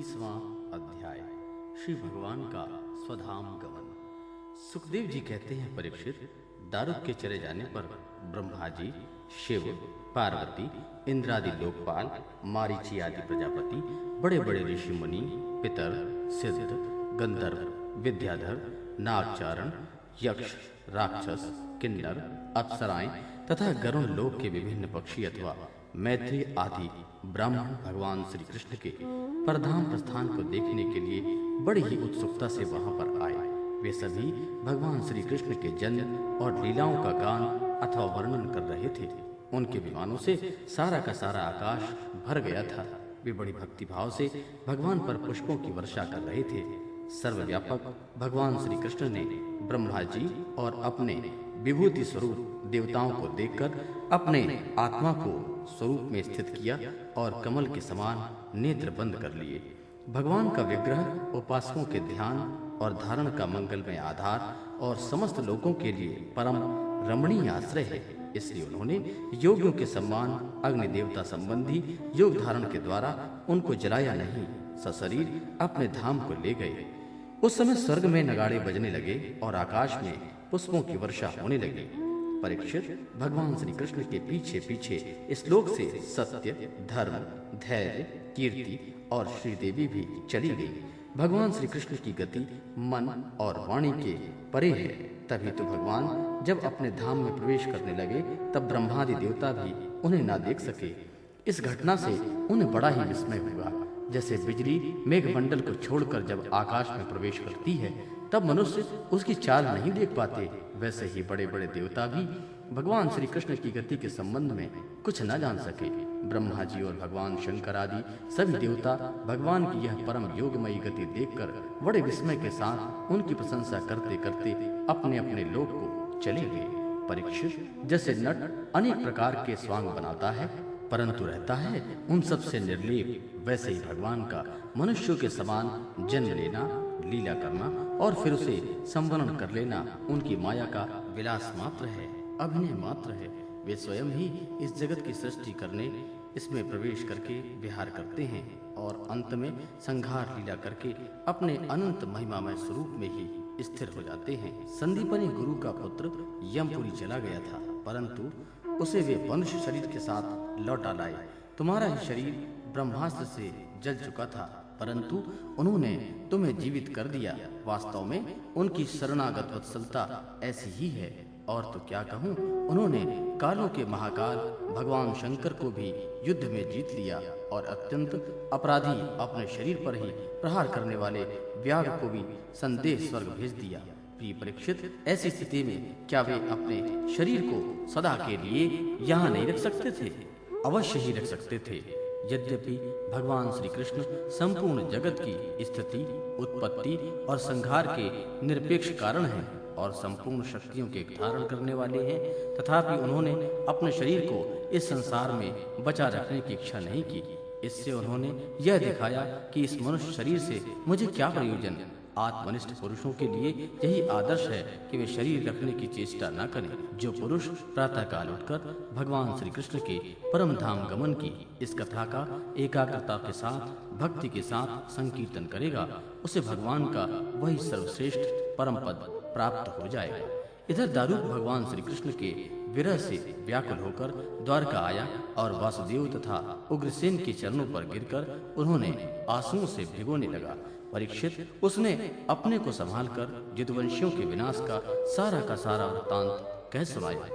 30वां अध्याय श्री भगवान का स्वधाम गमन। सुखदेव जी कहते हैं, परीक्षित, दारुक के चले जाने पर ब्रह्मा जी, शिव, पार्वती, इंद्रादि लोकपाल, मारीची आदि प्रजापति, बड़े बड़े ऋषि मुनि, पितर, सिद्ध, गंधर्व, विद्याधर, नागचारण, यक्ष, राक्षस, किन्नर, अप्सराएं तथा गरुण लोक के विभिन्न पक्षी अथवा मैत्री आदि ब्राह्मण भगवान श्री कृष्ण के परधाम प्रस्थान को देखने के लिए बड़ी ही उत्सुकता से वहां पर आए। वे सभी भगवान श्री कृष्ण के जन्म और लीलाओं का गान अथवा वर्णन कर रहे थे। उनके विमानों से सारा का सारा आकाश भर गया था। वे बड़ी भक्ति भाव से भगवान पर पुष्पों की वर्षा कर रहे थे। सर्वव्यापक भगवान श्री कृष्ण ने ब्रह्मा जी और अपने विभूति स्वरूप देवताओं को देखकर अपने आत्मा को स्वरूप में स्थित किया और कमल के समान नेत्र बंद कर लिए। भगवान का विग्रह उपासकों के ध्यान और धारण का मंगलमय आधार और समस्त लोगों के लिए परम रमणीय आश्रय है। इसलिए उन्होंने योगियों के सम्मान अग्नि देवता संबंधी योग धारण के द्वारा उनको जलाया नहीं, सशरीर अपने धाम को ले गए। उस समय स्वर्ग में नगाड़े बजने लगे और आकाश में पुष्पों की वर्षा होने लगी। परीक्षित, भगवान श्री कृष्ण के पीछे पीछे इस लोक से सत्य, धर्म, धैर्य, कीर्ति और श्रीदेवी भी चली गई। भगवान श्री कृष्ण की गति मन और वाणी के परे है। तभी तो भगवान जब अपने धाम में प्रवेश करने लगे तब ब्रह्मादि देवता भी उन्हें ना देख सके। इस घटना से उन्हें बड़ा ही विस्मय हुआ। जैसे बिजली मेघमंडल को छोड़कर जब आकाश में प्रवेश करती है तब मनुष्य उसकी चाल नहीं देख पाते, वैसे ही बड़े बड़े देवता भी भगवान श्री कृष्ण की गति के संबंध में कुछ न जान सके। ब्रह्मा जी और भगवान शंकर आदि सभी देवता भगवान की यह परम योगमयी गति देखकर बड़े विस्मय के साथ उनकी प्रशंसा करते करते अपने अपने लोक को चले गए। परीक्षित, जैसे नट अनेक प्रकार के स्वांग बनाता है परंतु रहता है उन सब से निर्लेप, वैसे ही भगवान का मनुष्यों के समान जन्म लेना, लीला करना और फिर उसे संवरण कर लेना उनकी माया का विलास मात्र है, अभिनय मात्र है। वे स्वयं ही इस जगत की सृष्टि करने, इसमें प्रवेश करके विहार करते हैं और अंत में संघार लीला करके अपने अनंत महिमामय स्वरूप में ही स्थिर हो जाते हैं। संदीपनी गुरु का पुत्र यमपुरी चला गया था, परंतु उसे वे मनुष्य शरीर के साथ लौटा लाए। तुम्हारा ही शरीर ब्रह्मास्त्र से जल चुका था, परंतु उन्होंने तुम्हें जीवित कर दिया। वास्तव में उनकी शरणागत वत्सलता ऐसी ही है। और तो क्या कहूँ, उन्होंने कालों के महाकाल भगवान शंकर को भी युद्ध में जीत लिया और अत्यंत अपराधी अपने शरीर पर ही प्रहार करने वाले व्याघ्र को भी संदेश स्वर्ग भेज दिया। प्रिय परीक्षित, ऐसी स्थिति में क्या वे अपने शरीर को सदा के लिए यहाँ नहीं रख सकते थे? अवश्य ही रख सकते थे। यद्यपि भगवान श्री कृष्ण संपूर्ण जगत की स्थिति, उत्पत्ति और संहार के निरपेक्ष कारण हैं और संपूर्ण शक्तियों के धारण करने वाले हैं, तथापि उन्होंने अपने शरीर को इस संसार में बचा रखने की इच्छा नहीं की। इससे उन्होंने यह दिखाया कि इस मनुष्य शरीर से मुझे क्या प्रयोजन। आत्मनिष्ठ पुरुषों के लिए यही आदर्श है कि वे शरीर रखने की चेष्टा न करें। जो पुरुष प्रातः काल उठकर भगवान श्री कृष्ण के परम धाम गमन की इस कथा का एकाग्रता के साथ, भक्ति के साथ संकीर्तन करेगा, उसे भगवान का वही सर्वश्रेष्ठ परम पद प्राप्त हो जाएगा। इधर दारुक भगवान श्री कृष्ण के विरह से व्याकुल होकर द्वारका आया और वासुदेव तथा उग्रसेन के चरणों पर गिरकर उन्होंने आंसुओं से भिगोने लगा। परीक्षित, उसने अपने को संभालकर यदुवंशियों के विनाश का सारा वृत्तांत कह सुनाया।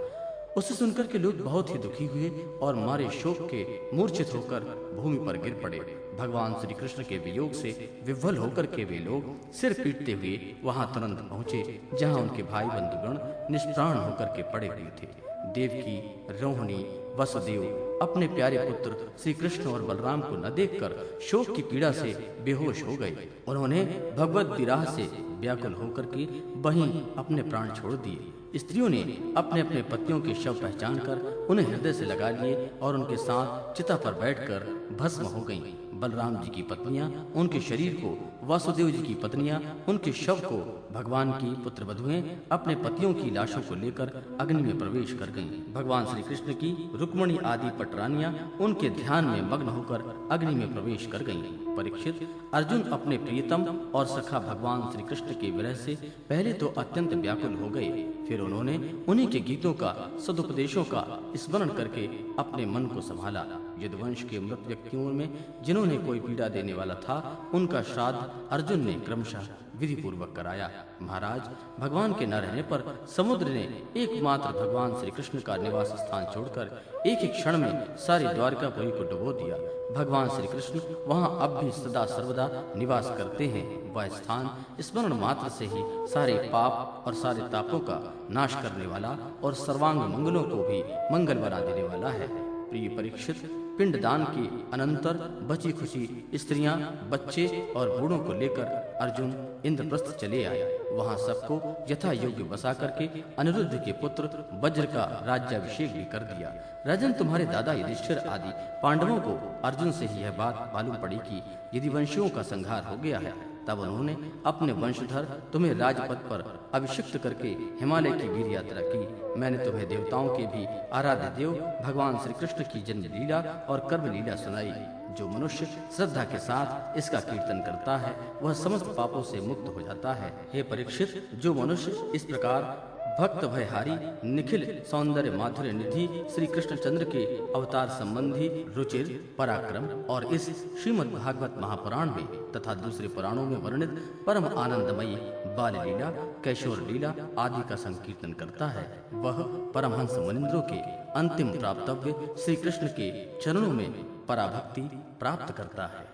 उसे सुनकर के लोग बहुत ही दुखी हुए और मारे शोक के मूर्छित होकर भूमि पर गिर पड़े। भगवान श्री कृष्ण के वियोग से विह्वल होकर के वे लोग सिर पीटते हुए वहां तुरंत पहुंचे जहां उनके भाई बंधुगण निष्प्राण होकर के पड़े हुए थे। देवकी, रोहिणी, वसुदेव अपने प्यारे पुत्र श्री कृष्ण और बलराम को न देखकर शोक की पीड़ा से बेहोश हो गए। उन्होंने भगवत विरह से व्याकुल होकर के वहीं अपने प्राण छोड़ दिए। स्त्रियों ने अपने अपने पतियों के शव पहचान कर उन्हें हृदय से लगा लिए और उनके साथ चिता पर बैठकर भस्म हो गईं। बलराम जी की पत्नियां उनके शरीर को, वासुदेव जी की पत्नियां उनके शव को, भगवान की पुत्र वधुएं अपने पतियों की लाशों को लेकर अग्नि में प्रवेश कर गईं। भगवान श्री कृष्ण की रुक्मणी आदि पटरानियां उनके ध्यान में मग्न होकर अग्नि में प्रवेश कर गईं। परीक्षित, अर्जुन अपने प्रियतम और सखा भगवान श्री कृष्ण के विरह से पहले तो अत्यंत व्याकुल हो गए, फिर उन्होंने उन्हीं के गीतों का, सदुपदेशों का स्मरण करके अपने मन को संभाला। यदुवंश के मृत व्यक्तियों में जिन्होंने कोई पीड़ा देने वाला था, उनका श्राद्ध अर्जुन ने क्रमशः विधि पूर्वक कराया। महाराज, भगवान के न रहने पर समुद्र ने एकमात्र भगवान श्री कृष्ण का निवास स्थान छोड़कर एक ही क्षण में सारी द्वारकापुरी को डुबो दिया। भगवान श्री कृष्ण वहां अब भी सदा सर्वदा निवास करते हैं। वह स्थान स्मरण मात्र से ही सारे पाप और सारे तापों का नाश करने वाला और सर्वांग मंगलों को भी मंगल बना देने वाला है। प्रिय परीक्षित, पिंडदान के अनंतर बची खुशी स्त्रियां, बच्चे और बूढ़ों को लेकर अर्जुन इंद्रप्रस्थ चले आए। वहां सबको यथा योग्य बसा करके अनिरुद्ध के पुत्र वज्र का राज्याभिषेक भी कर दिया। राजन, तुम्हारे दादा युधिष्ठिर आदि पांडवों को अर्जुन से ही यह बात मालूम पड़ी कि यदि वंशियों का संहार हो गया है, तब उन्होंने अपने वंशधर तुम्हें राजपद पर अभिषिक्त करके हिमालय की वीर यात्रा की। मैंने तुम्हें देवताओं के भी आराध्य देव भगवान श्री कृष्ण की जन्म लीला और कर्म लीला सुनाई। जो मनुष्य श्रद्धा के साथ इसका कीर्तन करता है, वह समस्त पापों से मुक्त हो जाता है। हे परीक्षित, जो मनुष्य इस प्रकार भक्त भयहारी निखिल सौंदर्य माधुर्य निधि श्री कृष्णचंद्र के अवतार संबंधी रुचिर, पराक्रम और इस श्रीमद् भागवत महापुराण में तथा दूसरे पुराणों में वर्णित परम आनंदमयी बाल लीला, कैशोर लीला आदि का संकीर्तन करता है, वह परमहंस मुनिंद्रों के अंतिम प्राप्तव्य श्री कृष्ण के चरणों में पराभक्ति प्राप्त करता है।